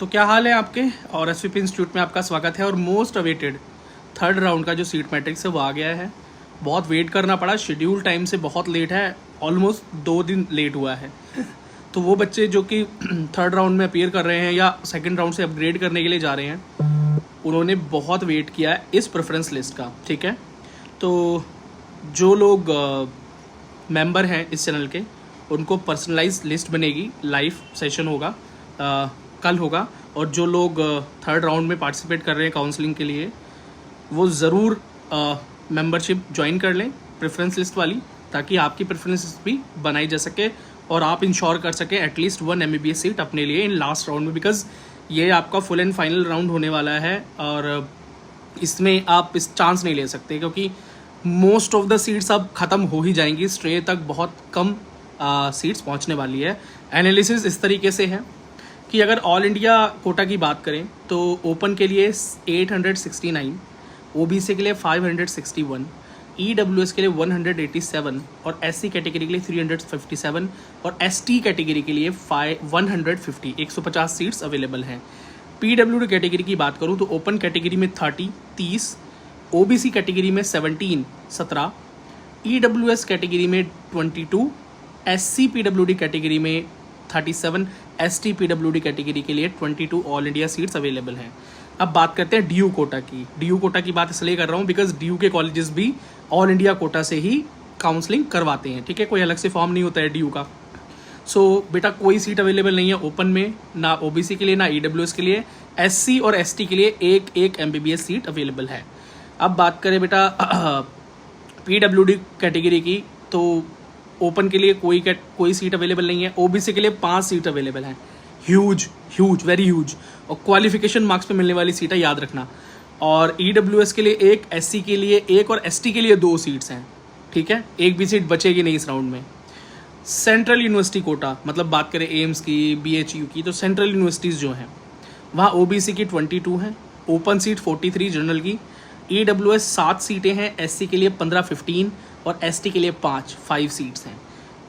तो क्या हाल है आपके, और एसवीपी इंस्टीट्यूट में आपका स्वागत है। और मोस्ट अवेटेड थर्ड राउंड का जो सीट मैट्रिक्स है वो आ गया है। बहुत वेट करना पड़ा, शेड्यूल टाइम से बहुत लेट है, ऑलमोस्ट 2 दिन लेट हुआ है। तो वो बच्चे जो कि थर्ड राउंड में अपीयर कर रहे हैं या सेकंड राउंड से अपग्रेड करने के लिए जा रहे हैं, उन्होंने बहुत वेट किया है इस प्रेफरेंस लिस्ट का। ठीक है, तो जो लोग मेंबर हैं इस चैनल के, उनको पर्सनलाइज लिस्ट बनेगी, लाइव सेशन होगा, कल होगा। और जो लोग थर्ड राउंड में पार्टिसिपेट कर रहे हैं काउंसलिंग के लिए, वो ज़रूर मेंबरशिप ज्वाइन कर लें प्रेफरेंस लिस्ट वाली, ताकि आपकी प्रेफरेंस लिस्ट भी बनाई जा सके और आप इंश्योर कर सकें एटलीस्ट 1 MBBS सीट अपने लिए इन लास्ट राउंड में। बिकॉज ये आपका फुल एंड फाइनल राउंड होने वाला है और इसमें आप इस चांस नहीं ले सकते, क्योंकि मोस्ट ऑफ द सीट्स अब ख़त्म हो ही जाएंगी। स्ट्रे तक बहुत कम सीट्स पहुंचने वाली है। एनालिसिस इस तरीके से है कि अगर ऑल इंडिया कोटा की बात करें तो ओपन के लिए 869, ओबीसी के लिए 561, ईडब्ल्यूएस के लिए 187 और एससी कैटेगरी के लिए 357 और एसटी कैटेगरी के लिए 150 150 सीट्स अवेलेबल हैं। पीडब्ल्यूडी कैटेगरी की बात करूं तो ओपन कैटेगरी में 30, ओबीसी कैटेगरी में 17, ईडब्ल्यूएस कैटेगरी में 22, एससी पीडब्ल्यूडी कैटेगरी में 37, एसटी पीडब्ल्यूडी कैटेगरी के लिए 22 ऑल इंडिया सीट्स अवेलेबल हैं। अब बात करते हैं डीयू कोटा की। डीयू कोटा की बात इसलिए कर रहा हूँ बिकॉज डीयू के कॉलेजेस भी ऑल इंडिया कोटा से ही काउंसलिंग करवाते हैं। ठीक है, कोई अलग से फॉर्म नहीं होता है डीयू का। सो बेटा कोई सीट अवेलेबल नहीं है ओपन में, ना ओबीसी के लिए ना ईडब्ल्यूएस के लिए। एससी और एसटी के लिए एक MBBS सीट अवेलेबल है। अब बात करें बेटा पीडब्ल्यूडी कैटेगरी की, तो ओपन के लिए कोई सीट अवेलेबल नहीं है। ओबीसी के लिए 5 सीट अवेलेबल हैं। ह्यूज वेरी ह्यूज, और क्वालिफिकेशन मार्क्स पे मिलने वाली सीट है, याद रखना। और ईडब्ल्यूएस के लिए 1, एससी के लिए 1 और एसटी के लिए 2 सीट्स हैं। ठीक है, एक भी सीट बचेगी नहीं इस राउंड में। सेंट्रल यूनिवर्सिटी कोटा, मतलब बात करें एम्स की, BHU की, तो सेंट्रल यूनिवर्सिटीज़ जो हैं वहाँ ओबीसी की 22 हैं, ओपन सीट 43 जनरल की, ईडब्ल्यूएस 7 सीटें हैं, एससी के लिए 15 और एसटी के लिए 5 सीट्स हैं।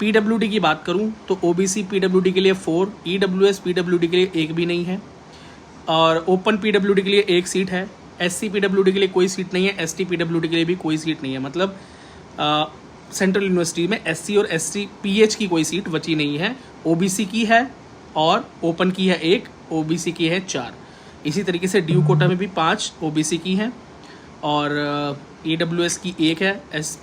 पीडब्ल्यूडी की बात करूं तो ओबीसी पीडब्ल्यूडी के लिए 4, ईडब्ल्यूएस पीडब्ल्यूडी के लिए 1 भी नहीं है, और ओपन पीडब्ल्यूडी के लिए 1 सीट है, एससी पीडब्ल्यूडी के लिए कोई सीट नहीं है, एसटी पीडब्ल्यूडी के लिए भी कोई सीट नहीं है। मतलब सेंट्रल यूनिवर्सिटी में एससी और एसटी PH की कोई सीट बची नहीं है। ओबीसी की है और ओपन की है 1, ओबीसी की है 4। इसी तरीके से डीयू कोटा में भी 5 ओबीसी की हैं और ईडब्ल्यूएस की 1 है,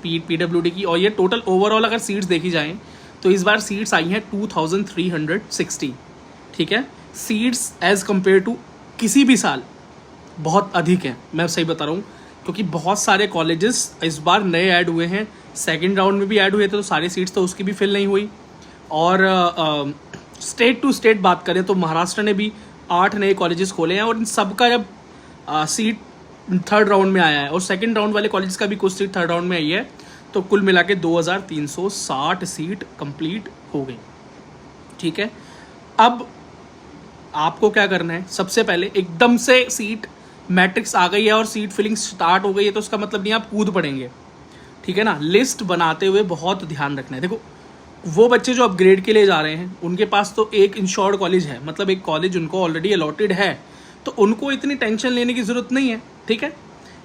पीडब्ल्यूडी की। और ये टोटल ओवरऑल अगर सीट्स देखी जाएं तो इस बार सीट्स आई हैं 2360। ठीक है, सीट्स एज कम्पेयर टू किसी भी साल बहुत अधिक हैं, मैं सही बता रहा हूँ, क्योंकि बहुत सारे कॉलेजेस इस बार नए ऐड हुए हैं। सेकेंड राउंड में भी ऐड हुए थे तो सारी सीट्स तो उसकी भी फिल नहीं हुई। और स्टेट टू स्टेट बात करें तो महाराष्ट्र ने भी 8 नए कॉलेजेस खोले हैं, और इन सबका जब सीट थर्ड राउंड में आया है और सेकंड राउंड वाले कॉलेज का भी कुछ सीट थर्ड राउंड में आई है, तो कुल मिला के 2360 सीट कंप्लीट हो गई। ठीक है, अब आपको क्या करना है, सबसे पहले एकदम से सीट मैट्रिक्स आ गई है और सीट फिलिंग स्टार्ट हो गई है तो उसका मतलब नहीं आप कूद पड़ेंगे। ठीक है ना, लिस्ट बनाते हुए बहुत ध्यान रखना है। देखो, वो बच्चे जो अपग्रेड के लिए जा रहे हैं उनके पास तो एक इंश्योर्ड कॉलेज है, मतलब एक कॉलेज उनको ऑलरेडी अलॉटेड है, तो उनको इतनी टेंशन लेने की ज़रूरत नहीं है। ठीक है,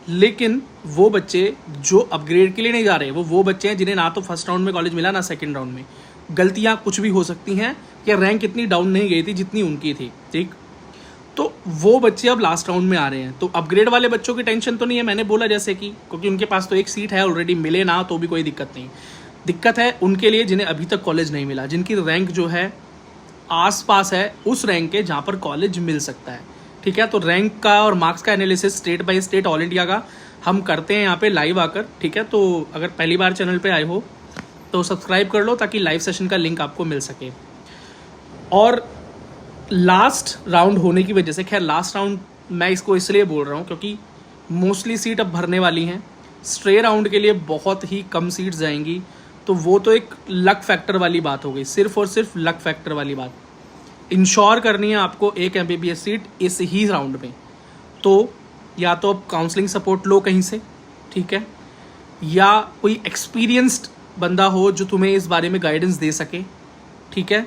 लेकिन वो बच्चे जो अपग्रेड के लिए नहीं जा रहे, वो बच्चे हैं जिन्हें ना तो फर्स्ट राउंड में कॉलेज मिला ना सेकंड राउंड में। गलतियां कुछ भी हो सकती हैं कि रैंक इतनी डाउन नहीं गई थी जितनी उनकी थी। ठीक, तो वो बच्चे अब लास्ट राउंड में आ रहे हैं। तो अपग्रेड वाले बच्चों की टेंशन तो नहीं है, मैंने बोला जैसे कि, क्योंकि उनके पास तो एक सीट है ऑलरेडी, मिले ना तो भी कोई दिक्कत नहीं। दिक्कत है उनके लिए जिन्हें अभी तक कॉलेज नहीं मिला, जिनकी रैंक जो है आसपास है उस रैंक के जहाँ पर कॉलेज मिल सकता है। ठीक है, तो रैंक का और मार्क्स का analysis state by state all India का हम करते हैं यहाँ पे लाइव आकर। ठीक है, तो अगर पहली बार चैनल पे आए हो तो सब्सक्राइब कर लो ताकि लाइव सेशन का लिंक आपको मिल सके। और लास्ट राउंड होने की वजह से, खैर लास्ट राउंड मैं इसको इसलिए बोल रहा हूँ क्योंकि मोस्टली सीट अब भरने वाली हैं। स्ट्रे राउंड के लिए बहुत ही कम सीट्स जाएंगी, तो वो तो एक लक फैक्टर वाली बात हो गई, सिर्फ और सिर्फ लक फैक्टर वाली बात। इंश्योर करनी है आपको एक MBBS सीट इस ही राउंड में, तो या तो आप काउंसलिंग सपोर्ट लो कहीं से, ठीक है, या कोई एक्सपीरियंस्ड बंदा हो जो तुम्हें इस बारे में गाइडेंस दे सके। ठीक है,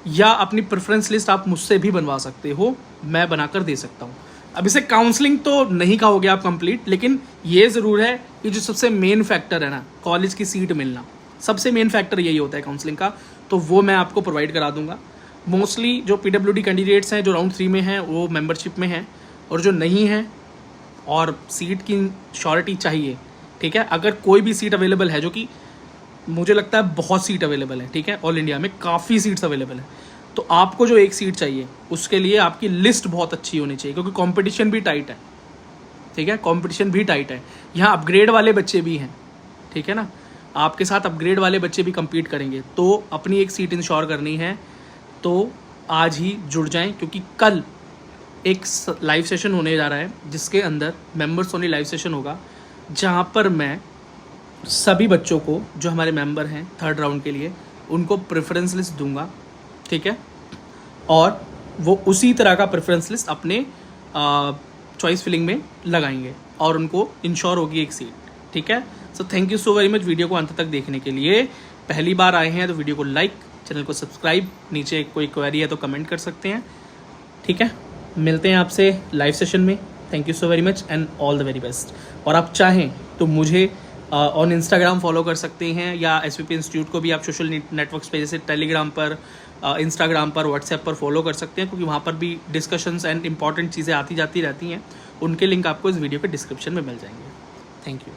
या अपनी प्रेफरेंस लिस्ट आप मुझसे भी बनवा सकते हो, मैं बनाकर दे सकता हूँ। अब इसे काउंसलिंग तो नहीं कहोगे आप कंप्लीट, लेकिन ये ज़रूर है कि जो सबसे मेन फैक्टर है ना, कॉलेज की सीट मिलना, सबसे मेन फैक्टर यही होता है काउंसलिंग का, तो वो मैं आपको प्रोवाइड करा दूंगा। मोस्टली जो PWD कैंडिडेट्स हैं जो राउंड 3 में हैं वो मेंबरशिप में हैं, और जो नहीं हैं और सीट की श्योरिटी चाहिए, ठीक है, अगर कोई भी सीट अवेलेबल है, जो कि मुझे लगता है बहुत सीट अवेलेबल है, ठीक है, ऑल इंडिया में काफ़ी सीट्स अवेलेबल है, तो आपको जो एक सीट चाहिए उसके लिए आपकी लिस्ट बहुत अच्छी होनी चाहिए, क्योंकि कंपटीशन भी टाइट है, ठीक है, कंपटीशन भी टाइट है। यहाँ अपग्रेड वाले बच्चे भी हैं, ठीक है ना, आपके साथ अपग्रेड वाले बच्चे भी compete करेंगे, तो अपनी एक सीट इंश्योर करनी है तो आज ही जुड़ जाएं, क्योंकि कल एक लाइव सेशन होने जा रहा है जिसके अंदर मेंबर्स ओनली लाइव सेशन होगा, जहाँ पर मैं सभी बच्चों को जो हमारे मेंबर हैं 3rd राउंड के लिए उनको प्रेफरेंस लिस्ट दूंगा, ठीक है, और वो उसी तरह का प्रेफरेंस लिस्ट अपने चॉइस फिलिंग में लगाएंगे और उनको इंश्योर होगी एक सीट, ठीक है। So thank you so very much video को अंत तक देखने के लिए। पहली बार आए हैं तो वीडियो को लाइक, चैनल को सब्सक्राइब, नीचे कोई क्वेरी है तो कमेंट कर सकते हैं, ठीक है। मिलते हैं आपसे लाइव सेशन में। Thank you so very much and all the very best. और आप चाहें तो मुझे ऑन इंस्टाग्राम फॉलो कर सकते हैं, या SVP इंस्टीट्यूट को भी आप सोशल नेटवर्क्स पे जैसे टेलीग्राम पर, इंस्टाग्राम पर, व्हाट्सएप पर फॉलो कर सकते हैं, क्योंकि वहाँ पर भी डिस्कशंस एंड इंपॉर्टेंट चीज़ें आती जाती रहती हैं। उनके लिंक आपको इस वीडियो के डिस्क्रिप्शन में मिल जाएंगे। Thank you.